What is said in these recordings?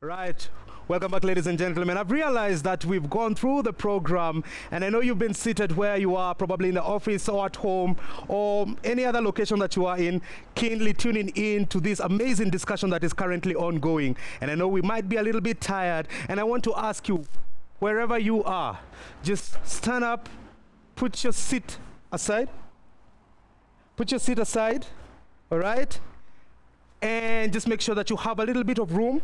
Right. Welcome back, ladies and gentlemen. I've realized that we've gone through the program, and I know you've been seated where you are, probably in the office or at home or any other location that you are in, keenly tuning in to this amazing discussion that is currently ongoing. And I know we might be a little bit tired, and I want to ask you, wherever you are, just stand up, put your seat aside. Put your seat aside, all right? And just make sure that you have a little bit of room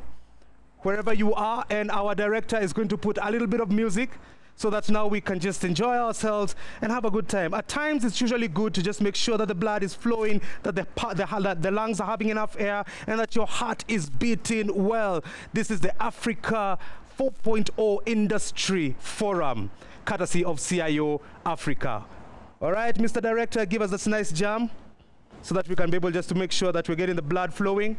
wherever you are, and our director is going to put a little bit of music so that now we can just enjoy ourselves and have a good time. At times, it's usually good to just make sure that the blood is flowing, that the lungs are having enough air, and that your heart is beating well. This is the Africa 4.0 Industry Forum, courtesy of CIO Africa. All right, Mr. Director, give us this nice jam so that we can be able just to make sure that we're getting the blood flowing.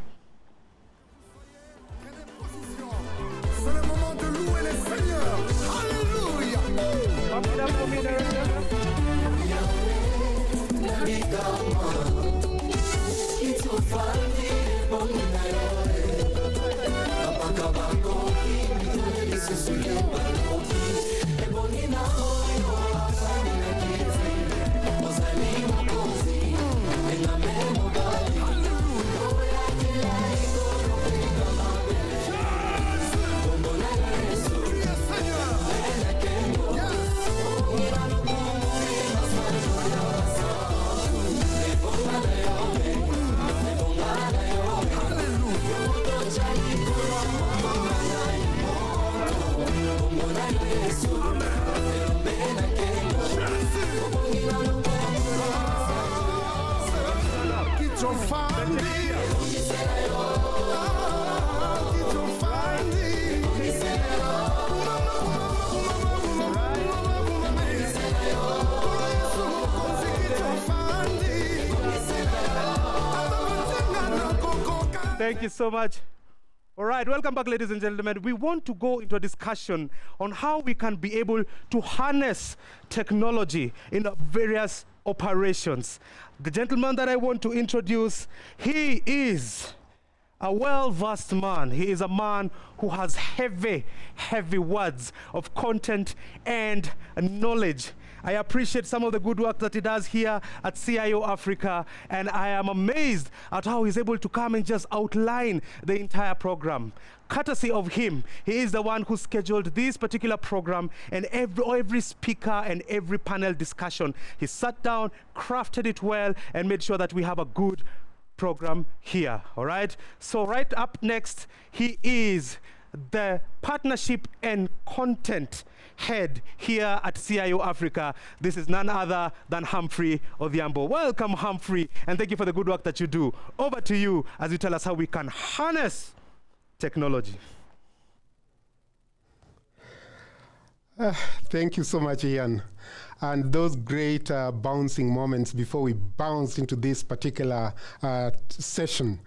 Thank you so much. All right, welcome back, ladies and gentlemen. We want to go into a discussion on how we can be able to harness technology in various operations. The gentleman that I want to introduce, he is a well-versed man. He is a man who has heavy words of content and knowledge. I appreciate some of the good work that he does here at CIO Africa, and I am amazed at how he's able to come and just outline the entire program. Courtesy of him, he is the one who scheduled this particular program, and every speaker and every panel discussion. He sat down, crafted it well, and made sure that we have a good program here, all right? So right up next, he is the partnership and content head here at CIO Africa. This is none other than Humphrey Odhiambo. Welcome, Humphrey, and thank you for the good work that you do. Over to you as you tell us how we can harness technology. Thank you so much, Ian. And those great bouncing moments before we bounce into this particular session.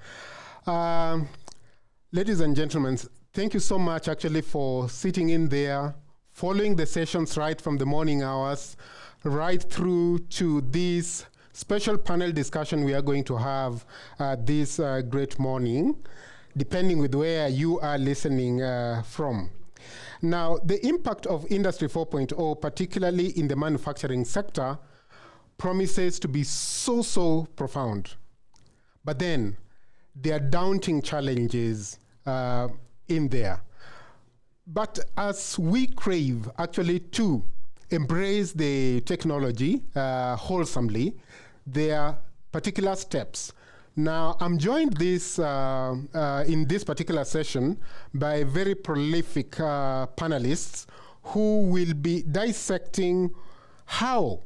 Ladies and gentlemen, thank you so much actually for sitting in there, following the sessions right from the morning hours, right through to this special panel discussion we are going to have this great morning, depending with where you are listening from. Now, the impact of Industry 4.0, particularly in the manufacturing sector, promises to be so profound. But then, there are daunting challenges in there. But as we crave actually to embrace the technology wholesomely, there are particular steps. Now, I'm joined in this particular session by very prolific panelists who will be dissecting how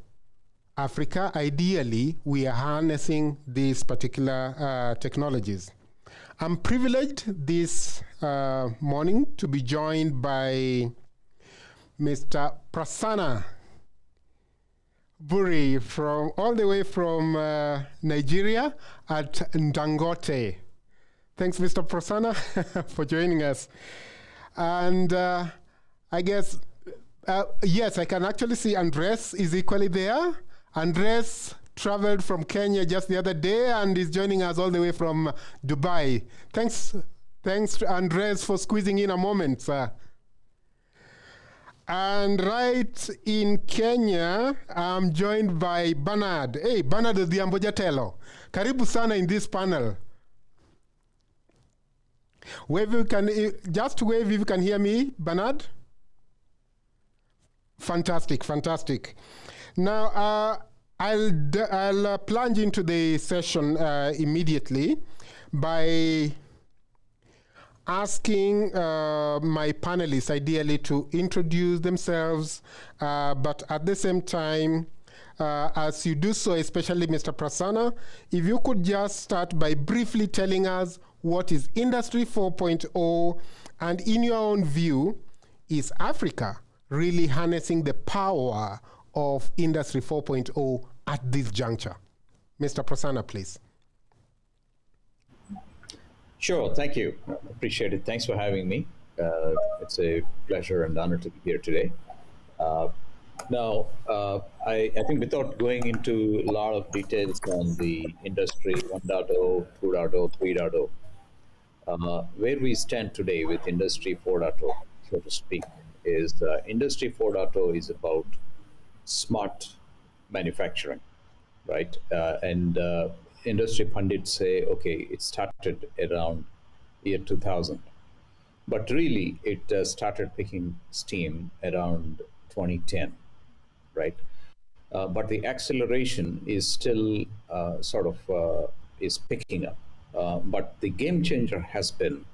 Africa, ideally, we are harnessing these particular technologies. I'm privileged this morning to be joined by Mr. Prasanna Buri, all the way from Nigeria at Dangote. Thanks, Mr. Prasanna, for joining us. And I guess, yes, I can actually see Andres is equally there. Andres traveled from Kenya just the other day and is joining us all the way from Dubai. Thanks Thanks, Andres, for squeezing in a moment, sir. And right in Kenya, I'm joined by Bernard. Hey, Bernard Odhiambo Jatelo. Karibu sana in this panel. Wave you can, just wave if you can hear me, Bernard. Fantastic, fantastic. Now, I'll plunge into the session immediately by asking my panelists ideally to introduce themselves, but at the same time, as you do so, especially Mr. Prasanna, if you could just start by briefly telling us what is Industry 4.0, and in your own view, is Africa really harnessing the power of Industry 4.0 at this juncture? Mr. Prasanna, please. Sure, thank you. Appreciate it. Thanks for having me. It's a pleasure and honor to be here today. Now, I think without going into a lot of details on the Industry 1.0, 2.0, 3.0, where we stand today with Industry 4.0, so to speak, is Industry 4.0 is about smart manufacturing, right? Industry pundits say, okay, it started around year 2000, but really it started picking steam around 2010, right? But the acceleration is still is picking up. But the game changer has been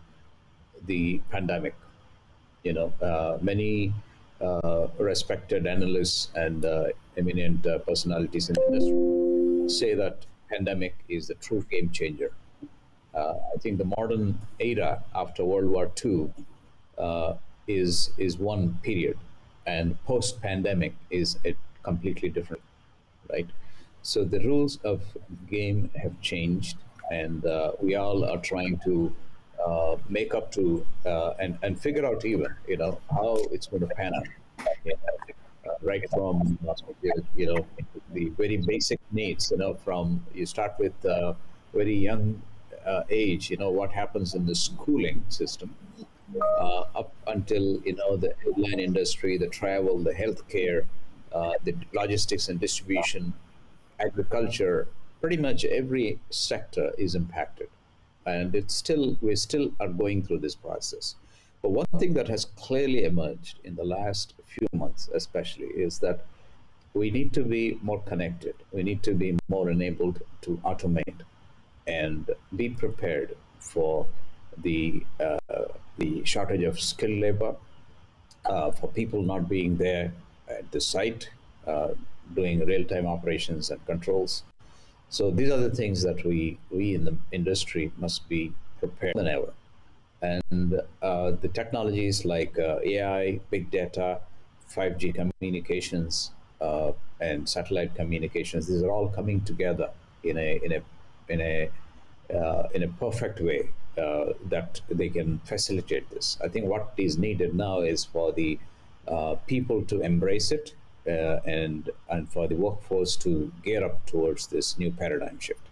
the pandemic. Many respected analysts and eminent personalities in the industry say that pandemic is the true game changer. I think the modern era after World War II is one period, and post-pandemic is a completely different, right? So the rules of the game have changed, and we all are trying to make up to and figure out even how it's going to pan out. Right from the very basic needs. From you start with very young age. What happens in the schooling system up until the airline industry, the travel, the healthcare, the logistics and distribution, agriculture. Pretty much every sector is impacted, and we still are going through this process. But one thing that has clearly emerged in the last few months, especially, is that we need to be more connected. We need to be more enabled to automate and be prepared for the shortage of skilled labor, for people not being there at the site, doing real-time operations and controls. So these are the things that we in the industry must be prepared than ever. And the technologies like AI, big data, 5G communications, and satellite communications, these are all coming together in a perfect way that they can facilitate this. I think what is needed now is for the people to embrace it and for the workforce to gear up towards this new paradigm shift.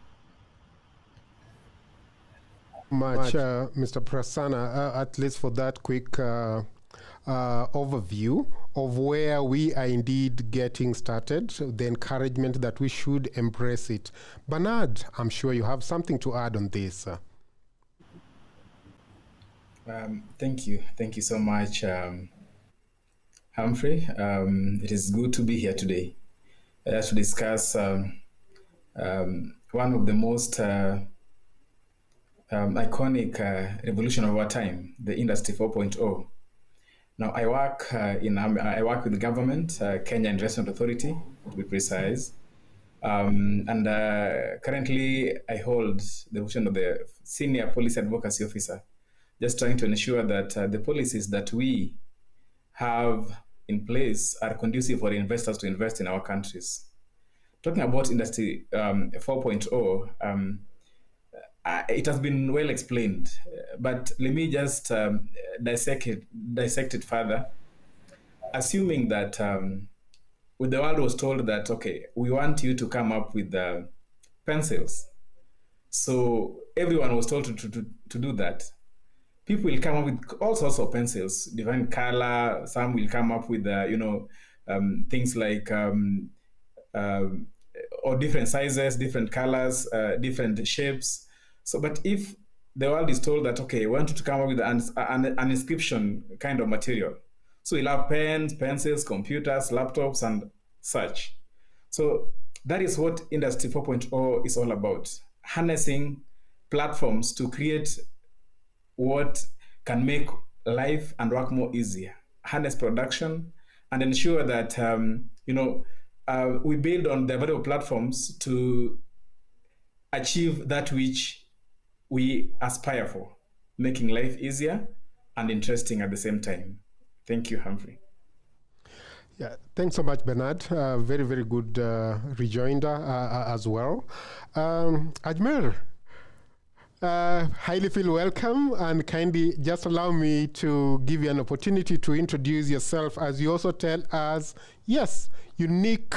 Mr. Prasanna, at least for that quick overview of where we are indeed getting started, the encouragement that we should embrace it. Bernard, I'm sure you have something to add on this. Thank you so much, Humphrey. It is good to be here today to discuss one of the most iconic revolution of our time, the Industry 4.0. Now, I work with the government, Kenya Investment Authority, to be precise, and currently I hold the position of the Senior Policy Advocacy Officer, just trying to ensure that the policies that we have in place are conducive for investors to invest in our countries. Talking about Industry 4.0, it has been well explained, but let me just dissect it further. Assuming that when the world was told that, okay, we want you to come up with pencils, so everyone was told to do that. people will come up with all sorts of pencils, different color. Some will come up with, things like, or different sizes, different colors, different shapes. So, but if the world is told that, okay, we want you to come up with an inscription kind of material. So we'll have pens, pencils, computers, laptops, and such. So that is what Industry 4.0 is all about, harnessing platforms to create what can make life and work more easier, harness production, and ensure that we build on the available platforms to achieve that which we aspire for, making life easier and interesting at the same time. Thank you, Humphrey. Yeah, thanks so much, Bernard. Very, very good rejoinder as well. Ajmer, highly feel welcome, and kindly just allow me to give you an opportunity to introduce yourself as you also tell us, yes, unique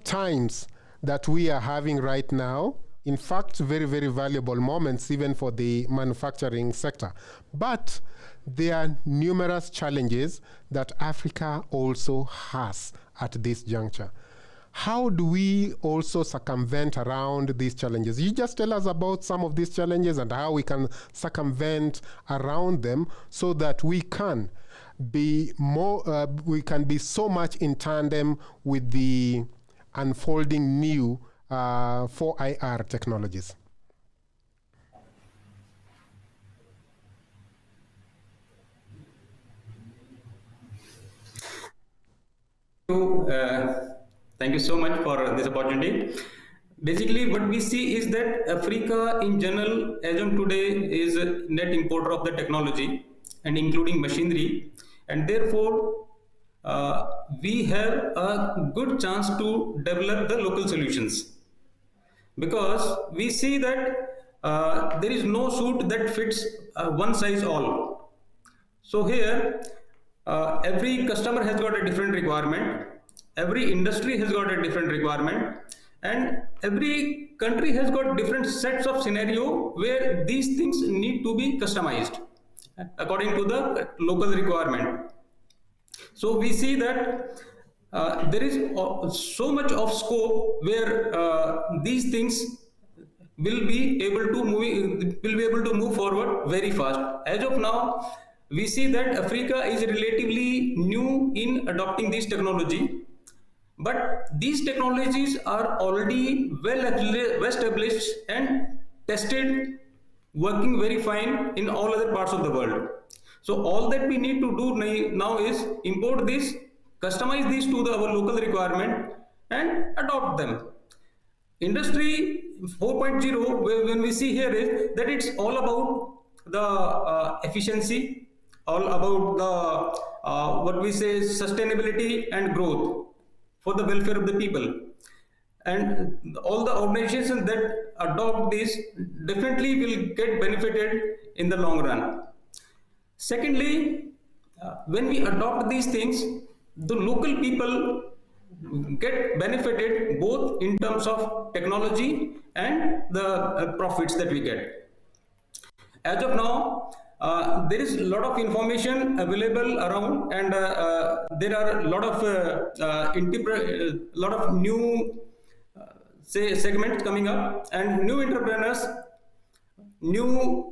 times that we are having right now. In fact, very, very valuable moments even for the manufacturing sector. But there are numerous challenges that Africa also has at this juncture. How do we also circumvent around these challenges? You just tell us about some of these challenges and how we can circumvent around them so that we can be so much in tandem with the unfolding new 4IR technologies. Thank you so much for this opportunity. Basically, what we see is that Africa in general, as on today, is a net importer of the technology and including machinery, and therefore we have a good chance to develop the local solutions, because we see that there is no suit that fits one size all. So here every customer has got a different requirement, every industry has got a different requirement, and every country has got different sets of scenario where these things need to be customized according to the local requirement. So we see that there is so much of scope where these things will be able to move forward very fast. As of now, we see that Africa is relatively new in adopting this technology, but these technologies are already well established and tested, working very fine in all other parts of the world. So all that we need to do now is import this, customize these to our local requirement, and adopt them. Industry 4.0, when we see here, is that it's all about the efficiency, all about the what we say sustainability and growth for the welfare of the people. And all the organizations that adopt this definitely will get benefited in the long run. Secondly, when we adopt these things, the local people get benefited both in terms of technology and the profits that we get. As of now, there is a lot of information available around, and there are a lot of new segments coming up, and new entrepreneurs, new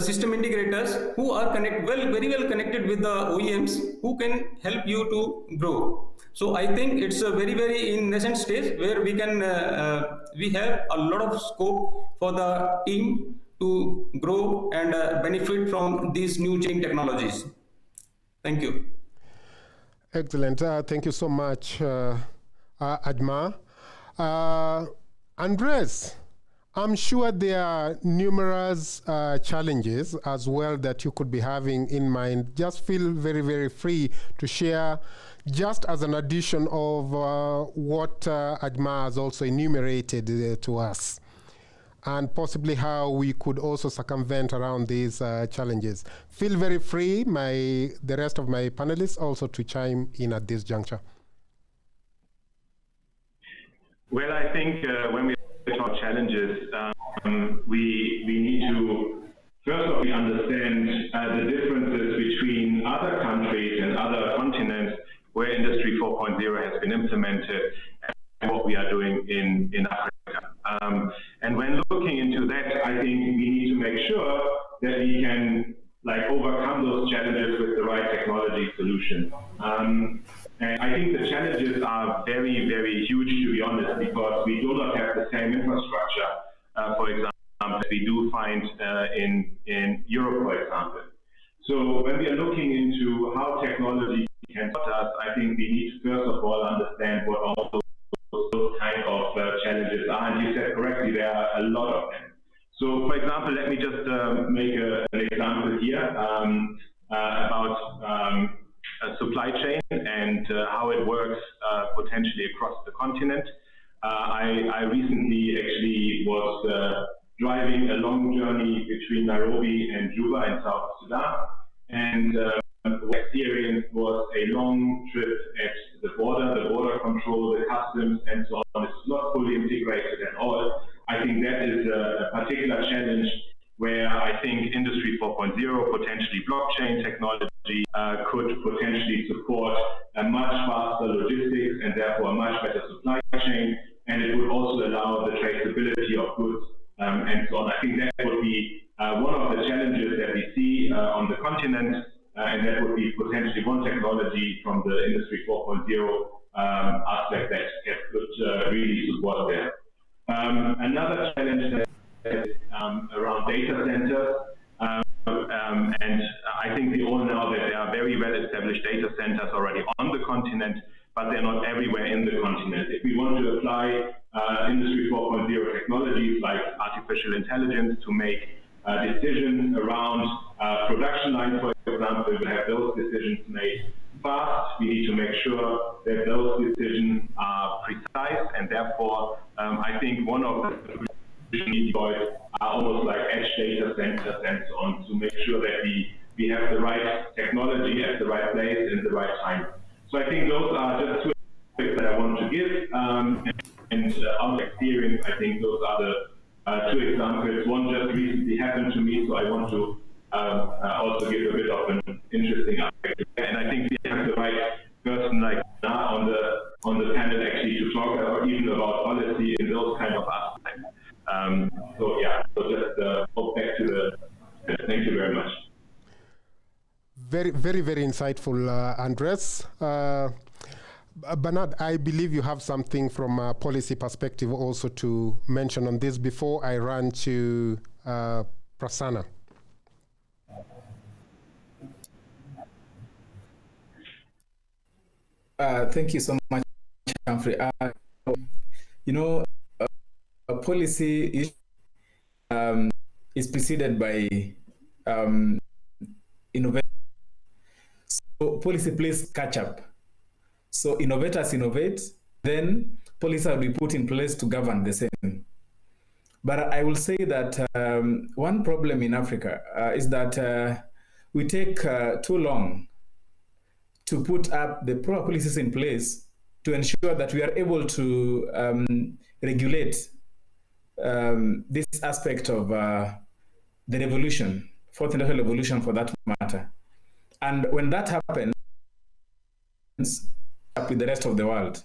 system integrators who are very well connected with the OEMs, who can help you to grow. So I think it's a very in nascent stage where we have a lot of scope for the team to grow and benefit from these new chain technologies. Thank you. Excellent. Thank you so much, Adma. Andres, I'm sure there are numerous challenges as well that you could be having in mind. Just feel very free to share, just as an addition of what Adma has also enumerated to us, and possibly how we could also circumvent around these challenges. Feel very free, the rest of my panelists also, to chime in at this juncture. Well, I think when we talk about challenges, we need to first of all understand the differences between other countries and other continents where Industry 4.0 has been implemented and what we are doing in Africa. And when looking into that, I think we need to make sure that we can overcome those challenges with the right technology solution. And I think the challenges are very, very huge, to be honest, because we do not have the same infrastructure, for example, that we do find in Europe, for example. So when we are looking into how technology can support us, I think we need to first of all understand what all those kind of challenges are. And you said correctly, there are a lot of them. So, for example, let me just make an example here about supply chain and how it works potentially across the continent. I recently actually was driving a long journey between Nairobi and Juba in South Sudan, and the experience was a long trip at the border control, the customs, and so on. It's not fully integrated at all. I think that is a particular challenge where I think Industry 4.0, potentially blockchain technology, could potentially support a much faster logistics and therefore a much better supply chain, and it would also allow the traceability of goods and so on. I think that would be one of the challenges that we see on the continent, and that would be potentially one technology from the Industry 4.0 aspect that could really support there. Another challenge is around data centers, and I think we all know that there are very well-established data centers already on the continent, but they're not everywhere in the continent. If we want to apply Industry 4.0 technologies like artificial intelligence to make decisions around production lines, for example, we have those decisions made fast. We need to make sure that those decisions are precise, and therefore I think one of the deployed are almost like edge data centers and so on, to make sure that we have the right technology at the right place and the right time. So I think those are just two aspects that I want to give, and out of experience, I think those are the two examples. One just recently happened to me, so I want to also give a bit of an interesting aspect. And I think we have the right person like now on the panel actually to talk about even about policy and those kind of aspects. So yeah, so just go back to the. Thank you very much. Very, very, very insightful, Andres. Bernard, I believe you have something from a policy perspective also to mention on this before I run to Prasanna. Thank you so much, Humphrey. A policy is preceded by innovation. So policy plays catch up. So innovators innovate, then policy will be put in place to govern the same. But I will say that one problem in Africa is that we take too long to put up the proper policies in place to ensure that we are able to regulate this aspect of the revolution, fourth industrial revolution for that matter. And when that happens, up with the rest of the world.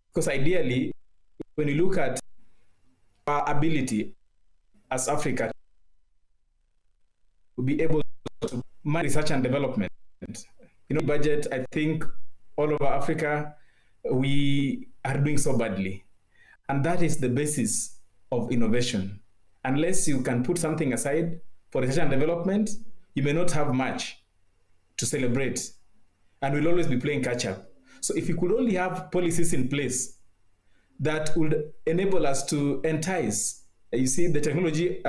Because ideally, when you look at our ability as Africa to be able to manage research and development, budget, I think all over Africa, we are doing so badly. And that is the basis of innovation. Unless you can put something aside for research and development, you may not have much to celebrate. And we'll always be playing catch up. So if you could only have policies in place that would enable us to entice, you see, the technology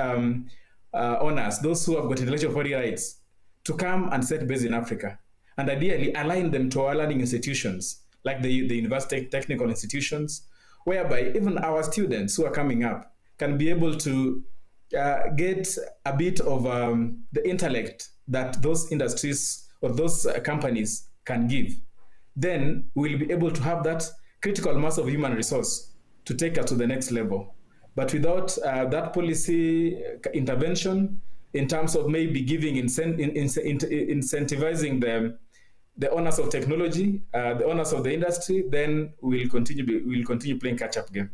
owners, those who have got intellectual property rights, to come and set base in Africa, and ideally align them to our learning institutions, like the university technical institutions, whereby even our students who are coming up can be able to get a bit of the intellect that those industries or those companies can give. Then we'll be able to have that critical mass of human resource to take us to the next level. But without that policy intervention, in terms of maybe giving incentivizing the owners of technology, the owners of the industry, then we'll continue playing catch-up game.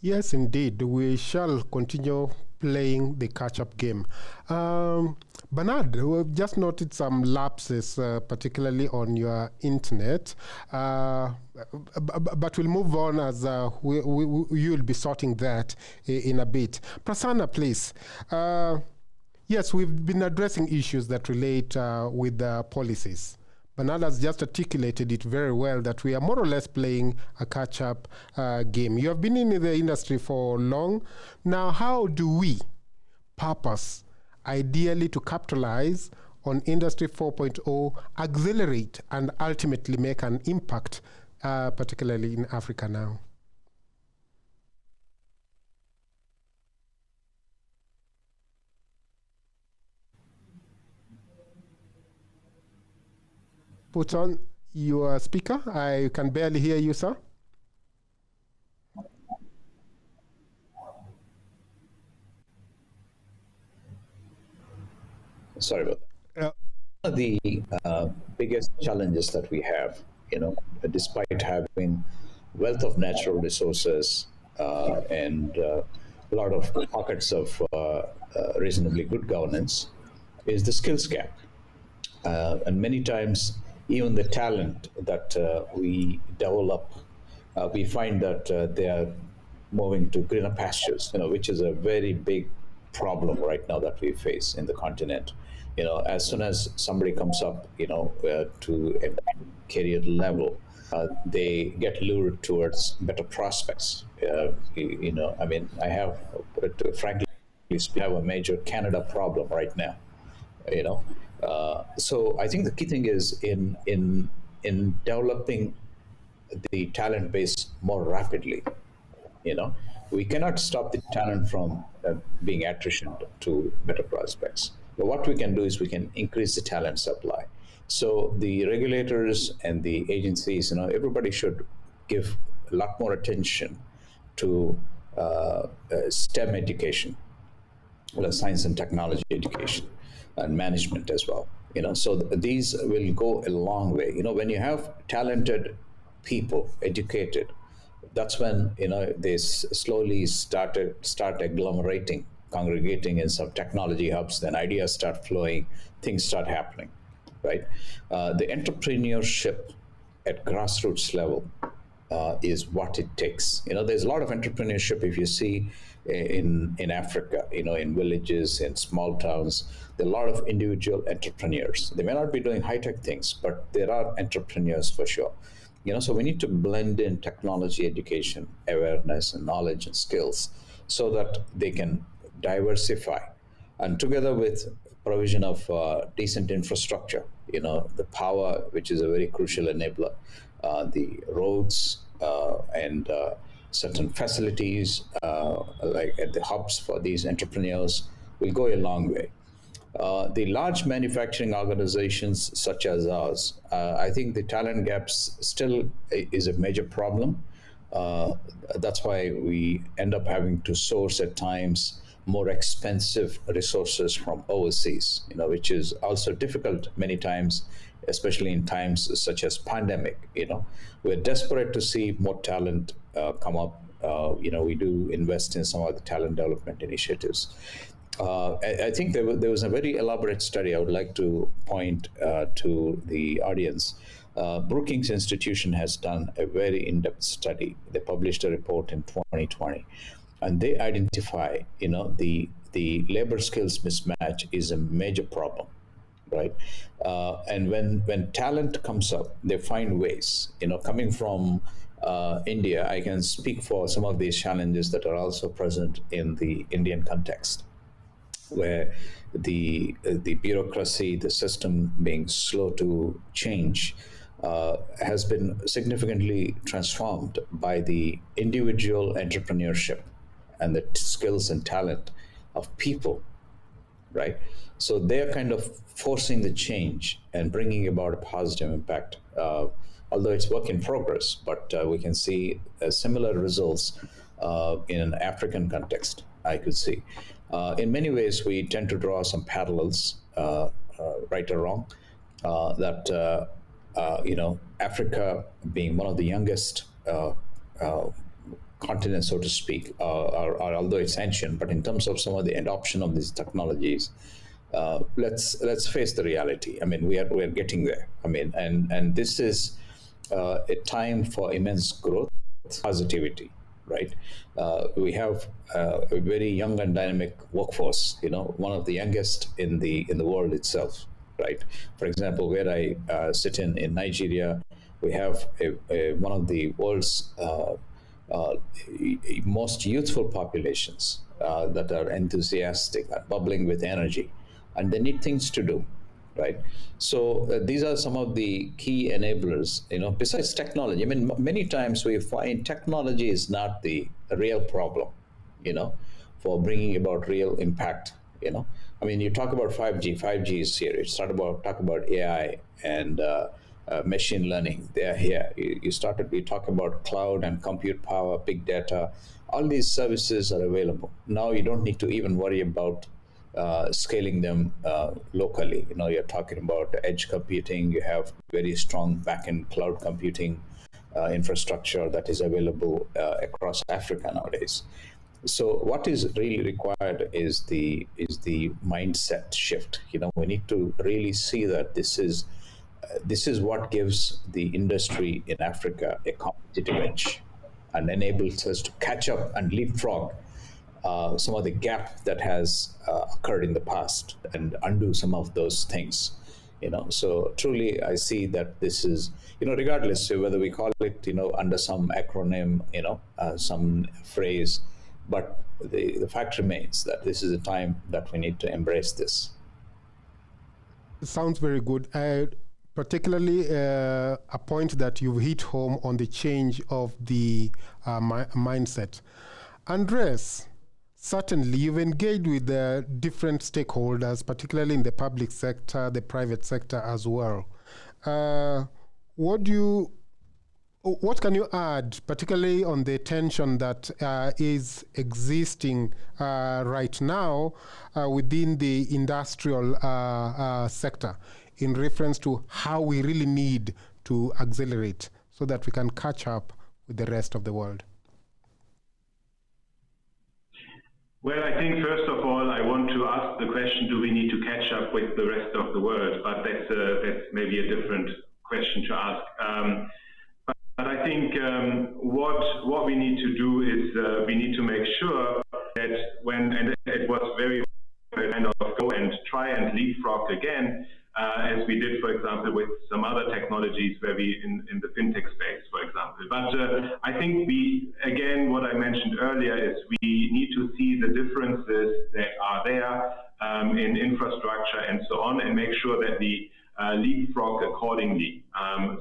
Yes, indeed, we shall continue playing the catch-up game. Bernard, we've just noted some lapses, particularly on your internet, but we'll move on as you'll be sorting that in a bit. Prasanna, please. Yes, we've been addressing issues that relate with the policies. Bernard has just articulated it very well that we are more or less playing a catch-up game. You have been in the industry for long. Now, how do we purpose, ideally, to capitalize on Industry 4.0, accelerate, and ultimately make an impact, particularly in Africa now? Put on your speaker. I can barely hear you, sir. Sorry about that. One of the biggest challenges that we have, despite having wealth of natural resources and a lot of pockets of reasonably good governance, is the skills gap. And many times, even the talent that we develop, we find that they are moving to greener pastures, which is a very big problem right now that we face in the continent. As soon as somebody comes up, to a career level, they get lured towards better prospects. I have, frankly, we have a major Canada problem right now. So I think the key thing is in developing the talent base more rapidly. We cannot stop the talent from being attritioned to better prospects. But what we can do is we can increase the talent supply. So the regulators and the agencies, everybody should give a lot more attention to STEM education, science and technology education, and management as well. So these will go a long way. When you have talented people, educated, that's when they slowly start agglomerating, congregating in some technology hubs. Then ideas start flowing, things start happening, right? The entrepreneurship at grassroots level is what it takes. There's a lot of entrepreneurship if you see in Africa, in villages, in small towns. There are a lot of individual entrepreneurs. They may not be doing high-tech things, but there are entrepreneurs for sure. So we need to blend in technology education, awareness, and knowledge and skills so that they can diversify. And together with provision of decent infrastructure, the power, which is a very crucial enabler, the roads and certain facilities, like at the hubs for these entrepreneurs, will go a long way. The large manufacturing organizations such as ours, I think the talent gaps still is a major problem. That's why we end up having to source at times more expensive resources from overseas, which is also difficult many times, especially in times such as pandemic. We're desperate to see more talent come up. We do invest in some of the talent development initiatives. I think there was a very elaborate study I would like to point to the audience. Brookings Institution has done a very in-depth study. They published a report in 2020, and they identify, the labor skills mismatch is a major problem, right? And when talent comes up, they find ways. Coming from India, I can speak for some of these challenges that are also present in the Indian context, where the bureaucracy, the system being slow to change, has been significantly transformed by the individual entrepreneurship and the skills and talent of people, right? So they're kind of forcing the change and bringing about a positive impact. Although it's work in progress, but we can see similar results in an African context, I could see. In many ways, we tend to draw some parallels, right or wrong, that Africa being one of the youngest continents, so to speak, or although it's ancient, but in terms of some of the adoption of these technologies, let's face the reality. I mean, we are getting there. I mean, and this is a time for immense growth, positivity, right? We have a very young and dynamic workforce. One of the youngest in the world itself, right? For example, where I sit in Nigeria, we have one of the world's most youthful populations that are enthusiastic, are bubbling with energy, and they need things to do, right? So these are some of the key enablers, besides technology. I mean, many times we find technology is not the real problem, for bringing about real impact, I mean, you talk about 5G. 5G is here. Talk about AI and machine learning. They are here. We talk about cloud and compute power, big data. All these services are available. Now you don't need to even worry about scaling them locally. You're talking about edge computing. You have very strong backend cloud computing infrastructure that is available across Africa nowadays. So what is really required is the mindset shift. We need to really see that this is what gives the industry in Africa a competitive edge and enables us to catch up and leapfrog some of the gap that has occurred in the past and undo some of those things. So truly I see that this is, regardless of whether we call it, under some acronym, some phrase, but the fact remains that this is a time that we need to embrace this. Sounds very good. Particularly a point that you've hit home on the change of the mindset. Andres, certainly you've engaged with the different stakeholders, particularly in the public sector, the private sector as well. What can you add, particularly on the tension that is existing right now within the industrial sector in reference to how we really need to accelerate so that we can catch up with the rest of the world? Well, I think first of all, I want to ask the question, do we need to catch up with the rest of the world? But that's maybe a different question to ask. But I think what we need to do is we need to make sure that and it was very kind of go and try and leapfrog again, as we did, for example, with some other technologies where in the fintech space, for example. But I think again, what I mentioned earlier is we need to see the differences that are there in infrastructure and so on, and make sure that we leapfrog accordingly.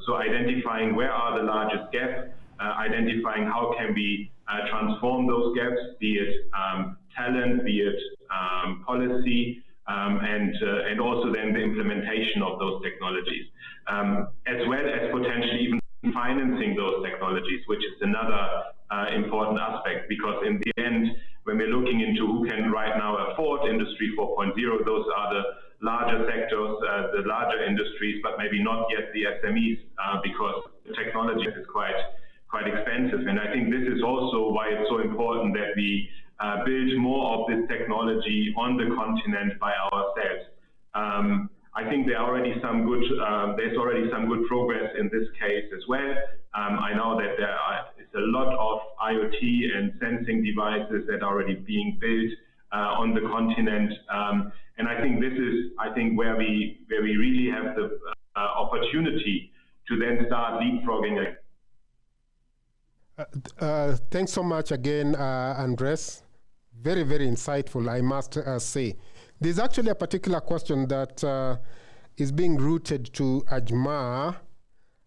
So identifying where are the largest gaps, identifying how can we transform those gaps, be it talent, be it policy, and also then the implementation of those technologies, as well as potentially even financing those technologies, which is another important aspect, because in the end, when we're looking into who can right now afford Industry 4.0, those are the larger sectors, the larger industries, but maybe not yet the SMEs, because the technology is quite expensive. And I think this is also why it's so important that we build more of this technology on the continent by ourselves. I think there's already some good progress in this case as well. I know that there is a lot of IoT and sensing devices that are already being built on the continent, and I think this is where we really have the opportunity to then start leapfrogging. Thanks so much again, Andres. Very, very insightful, I must say. There's actually a particular question that is being routed to Ajma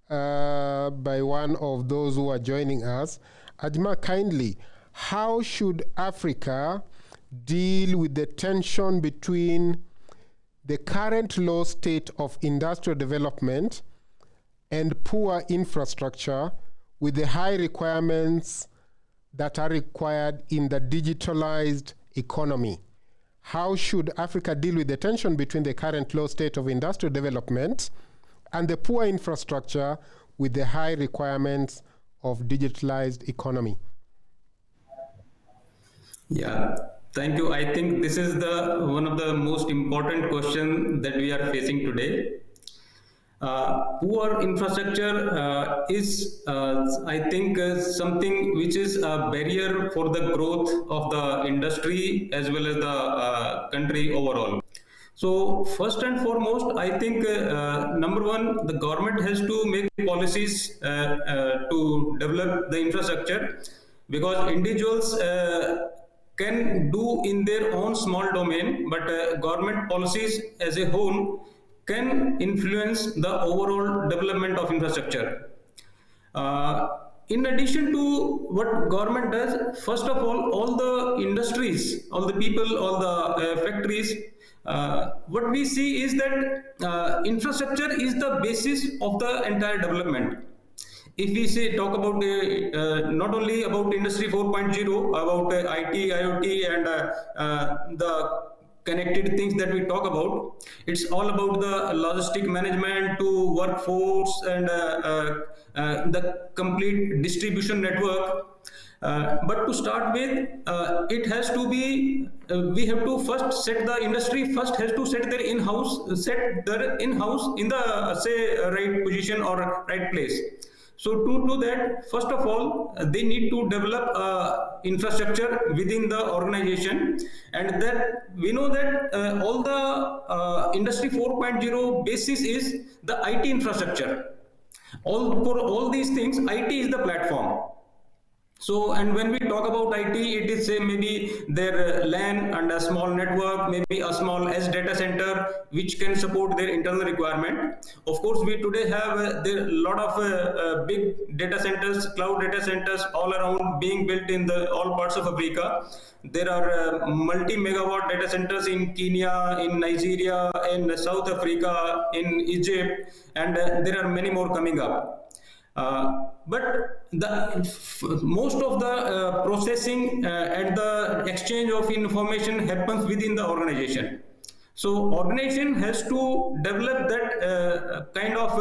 by one of those who are joining us. Ajma, kindly, how should Africa deal with the tension between the current low state of industrial development and poor infrastructure with the high requirements that are required in the digitalized economy? How should Africa deal with the tension between the current low state of industrial development and the poor infrastructure with the high requirements of digitalized economy? Yeah, thank you. I think this is the one of the most important questions that we are facing today. Poor infrastructure is, I think, something which is a barrier for the growth of the industry as well as the country overall. So first and foremost, I think number one, the government has to make policies to develop the infrastructure, because individuals can do in their own small domain, but government policies as a whole can influence the overall development of infrastructure. In addition to what government does, first of all the industries, all the people, all the factories, what we see is that infrastructure is the basis of the entire development. If we say talk about not only about industry 4.0, about IT, IoT, and the connected things that we talk about, it's all about the logistic management to workforce and the complete distribution network. But to start with, it has to be, we have to first set the industry, first has to set their in-house, in the say right position or right place. So to do that, first of all, they need to develop infrastructure within the organization, and that we know that all the industry 4.0 basis is the IT infrastructure. For all these things, IT is the platform. So, and when we talk about IT, it is say maybe their LAN and a small network, maybe a small edge data center, which can support their internal requirement. Of course, we today have there a lot of big data centers, cloud data centers all around being built in all parts of Africa. There are multi-megawatt data centers in Kenya, in Nigeria, in South Africa, in Egypt, and there are many more coming up. But most of the processing and the exchange of information happens within the organization. So organization has to develop that kind of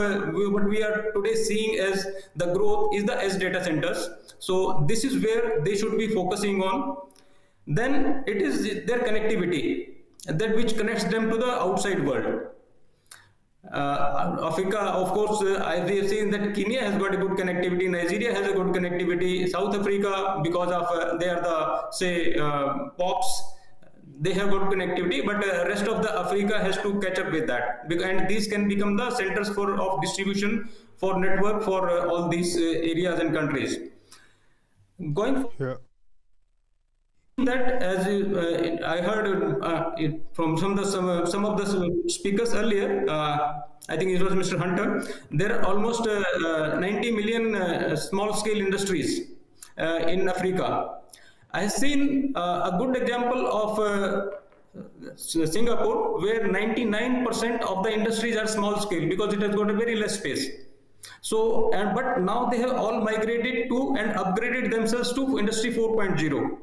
what we are today seeing as the growth is the edge data centers. So this is where they should be focusing on. Then it is their connectivity, that which connects them to the outside world. Africa, of course, as we have seen that Kenya has got a good connectivity, Nigeria has a good connectivity, South Africa, because of they are the say POPs, they have good connectivity, but rest of the Africa has to catch up with that, and these can become the centers of distribution for network for all these areas and countries. Going forward, that, as I heard from some of the speakers earlier, I think it was Mr. Hunter, there are almost 90 million small-scale industries in Africa. I have seen a good example of Singapore, where 99% of the industries are small-scale because it has got a very less space. So, but now they have all migrated to and upgraded themselves to Industry 4.0.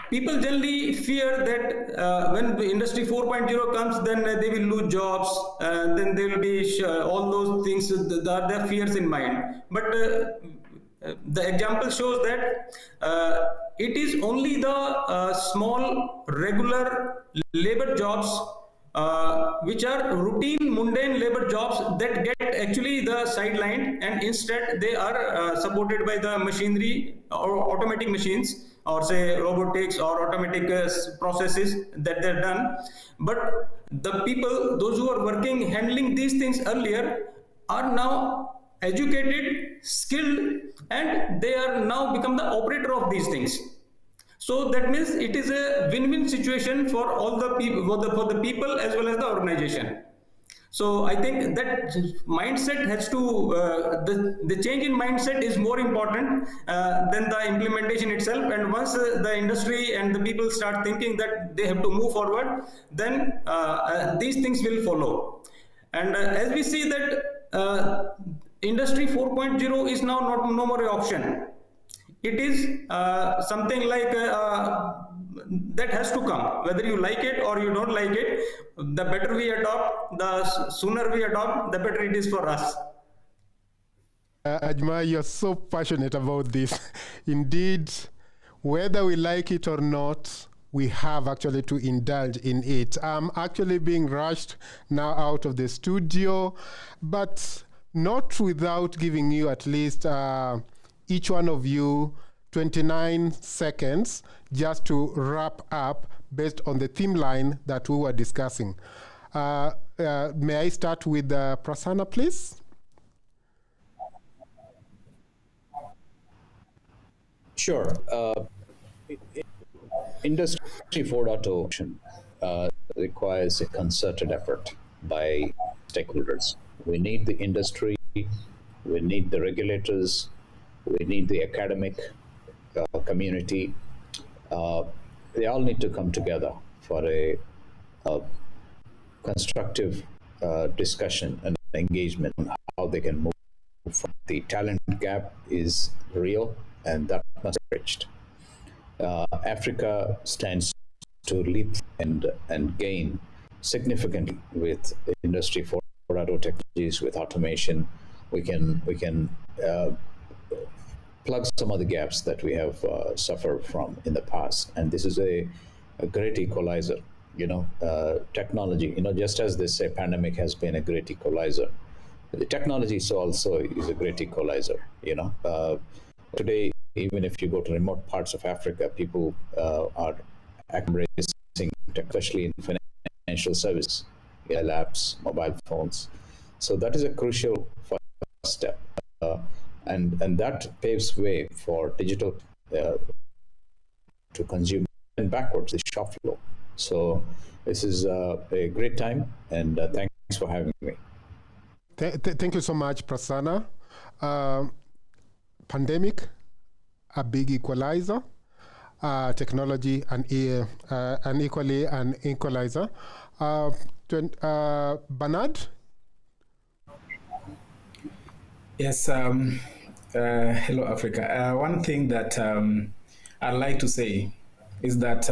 People generally fear that when the Industry 4.0 comes, then they will lose jobs, then there will be all those things, their fears in mind. But the example shows that it is only the small, regular labor jobs, which are routine, mundane labor jobs that get actually the sidelined, and instead they are supported by the machinery or automatic machines, or say robotics or automatic processes that they're done. But the people, those who are working, handling these things earlier, are now educated, skilled, and they are now become the operator of these things. So that means it is a win-win situation for all the people, for the people as well as the organization. So I think that mindset has to, the change in mindset is more important than the implementation itself. And once the industry and the people start thinking that they have to move forward, then these things will follow. And as we see that Industry 4.0 is now no more an option. it is something like that has to come, whether you like it or you don't like it. The better we adopt, the sooner we adopt, the better it is for us. Ajma, you're so passionate about this. Indeed, whether we like it or not, we have actually to indulge in it. I'm actually being rushed now out of the studio, but not without giving you at least each one of you 29 seconds just to wrap up based on the theme line that we were discussing. May I start with Prasanna, please? Sure. Industry 4.0 requires a concerted effort by stakeholders. We need the industry, we need the regulators, we need the academic community. They all need to come together for a constructive discussion and engagement on how they can move. The talent gap is real, and that must be bridged. Africa stands to leap and gain significantly with Industry 4.0 technologies, with automation. We can plug some of the gaps that we have suffered from in the past, and this is a great equalizer. Technology. Just as they say, pandemic has been a great equalizer. The technology also is a great equalizer. Today, even if you go to remote parts of Africa, people are embracing, especially in financial services, apps, mobile phones. So that is a crucial first step, and that paves way for digital to consume and backwards the shop floor. So this is a great time, and thanks for having me. Thank you so much, Prasanna. Pandemic, a big equalizer. Technology, and equally an equalizer. Bernard? Yes, hello, Africa. One thing that I'd like to say is that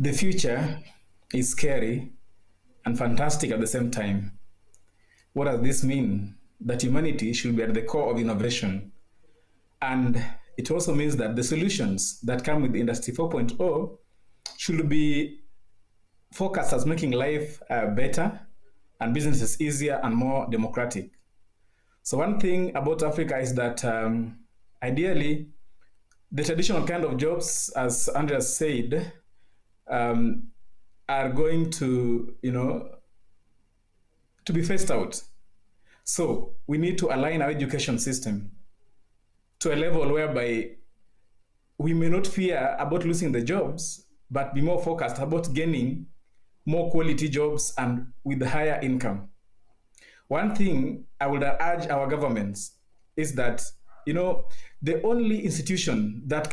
the future is scary and fantastic at the same time. What does this mean? That humanity should be at the core of innovation. And it also means that the solutions that come with Industry 4.0 should be focused as making life better and businesses easier and more democratic. So one thing about Africa is that ideally, the traditional kind of jobs, as Andreas said, are going to, to be phased out. So we need to align our education system to a level whereby we may not fear about losing the jobs, but be more focused about gaining more quality jobs and with higher income. One thing I would urge our governments is that, the only institution that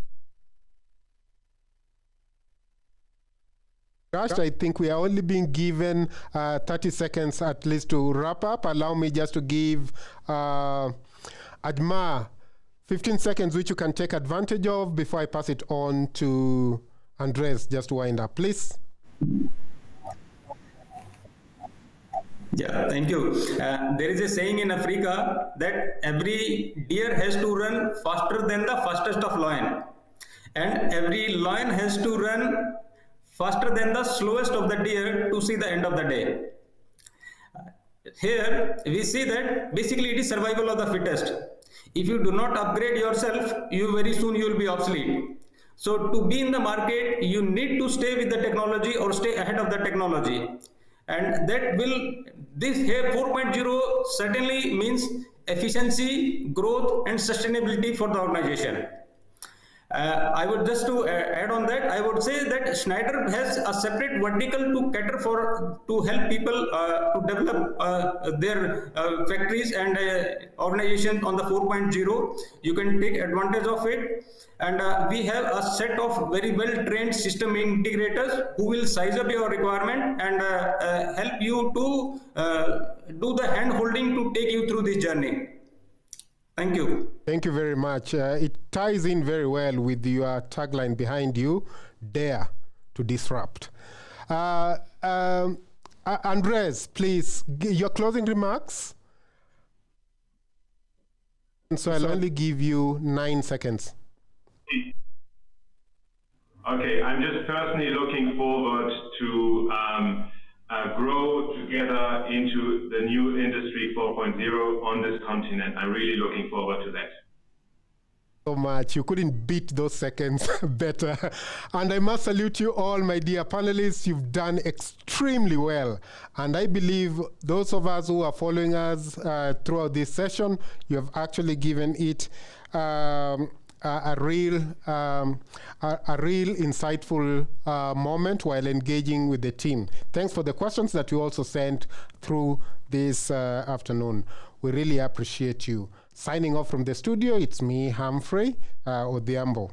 I think we are only being given 30 seconds at least to wrap up. Allow me just to give Ajma 15 seconds, which you can take advantage of before I pass it on to Andres, just to wind up, please. Yeah, thank you. There is a saying in Africa that every deer has to run faster than the fastest of lion, and every lion has to run faster than the slowest of the deer to see the end of the day. Here we see that basically it is survival of the fittest. If you do not upgrade yourself, very soon you will be obsolete. So to be in the market, you need to stay with the technology or stay ahead of the technology. And this here 4.0 certainly means efficiency, growth, and sustainability for the organization. I would just to add on that, I would say that Schneider has a separate vertical to cater to help people to develop their factories and organization on the 4.0. You can take advantage of it. And we have a set of very well-trained system integrators who will size up your requirement and help you to do the hand-holding to take you through this journey. Thank you. Thank you very much. It ties in very well with your tagline behind you, dare to disrupt. Andres, please, your closing remarks. And so I'll only give you 9 seconds. Okay, I'm just personally looking forward to grow together into the new Industry 4.0 on this continent. I'm really looking forward to that. So much. You couldn't beat those seconds better. And I must salute you all, my dear panelists. You've done extremely well. And I believe those of us who are following us throughout this session, you have actually given it a real insightful moment while engaging with the team. Thanks for the questions that you also sent through this afternoon. We really appreciate you. Signing off from the studio, it's me, Humphrey Odhiambo.